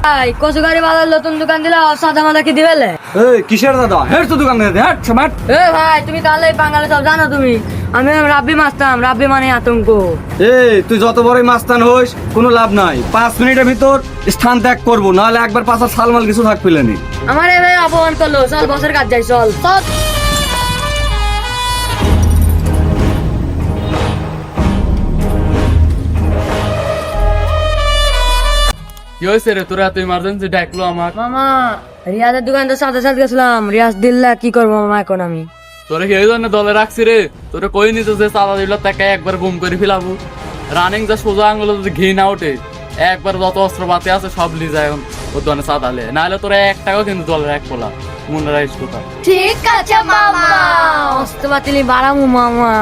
ভাই কচুগাড়ি বাজার নতুন দোকান দিলা সাদা মাদা কি দিবেলে? এই কিসের দাদা হের তো দোকান দে হ্যাট সমাট। এ ভাই তুমি তাহলে বাঙালি সব জানো তুমি। আমি রাব্বি মাস্তাম, রাব্বি মানে আতঙ্ক। এই তুই যত বড়ই মাস্তান হইস কোনো লাভ নাই, 5 মিনিটের ভিতর স্থান ত্যাগ করবো, নাহলে একবার পাশা সালমাল কিছু থাকবিলেনি। আমার এভাবে অপমান করলো, চল বসের কাজ যাই চল চল। কি হয়েছে রে, তোরা এত ইমার্জেন্সি ডাকলো আমার? মামা রিয়াজের দোকান তো সাথে সাথে গেছিলাম, রিয়াজ দিল্লা কি করবো মামা এখন আমি? তোরা কি এই জন্য দলে রাখছি রে? তোরা কই নিত যে চাঁদা দিল তাকে একবার গুম করে ফেলাবো। রানিং যা সোজা আঙুলে যদি ঘি না ওঠে, একবার যত অস্ত্র পাতি আছে সব লি যায় ওর দোকানে চাঁদা লে, নাহলে তোরা 1 টাকাও কিন্তু দলের এক পোলা মনে রাখিস কথা। ঠিক আছে মামা, অস্ত্র বাতিলি বাড়ামু মামা।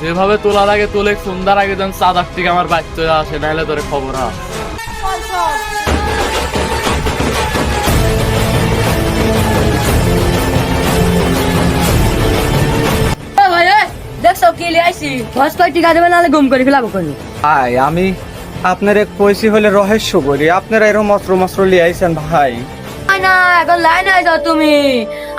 যেভাবে তোলা লাগে তোলে, সন্ধ্যার আগে যেন চাঁদার ঠিক আমার বাচ্চা আসে, নাহলে তোরে খবর আস। ভাই দেখছো কি লিয়ে আইছি, ফার্স্ট কয় টিকা দেবে নাহলে গুম করে ফেলাবো কোনি। ভাই আমি আপনার এক পয়সি হলে রহস্য করি, আপনারা এরকম অস্ত্র লিয়ে আইছেন ভাই। না এখন লাইনে আইছো তুমি,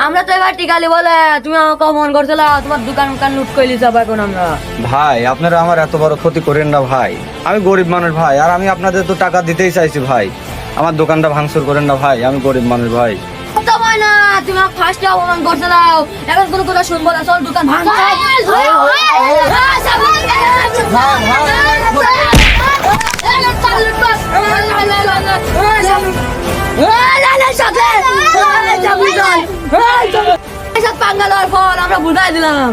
আমরা তো এবার টিকালি বলে তুমি আমাকে অপমান করছিল, তোমার দোকান লুট করে যাবো এখন আমরা। ভাই আপনারা আমার এত বড় ক্ষতি করেন না ভাই, আমি গরিব মানুষ ভাই, আর আমি আপনাদের তো টাকা দিতেই চাইছি ভাই, আমার দোকানটা ভাঙচুর করেন না ভাই, আমি গরিব মানুষ ভাই। তোমার না তুমি আমাকে ফার্স্টে অপমান করছিল, এখন কোনো কথা শুনবো না, চল দোকান ভাঙ। পাঙ্গালোর ফল আমরা বুঝাই দিলাম।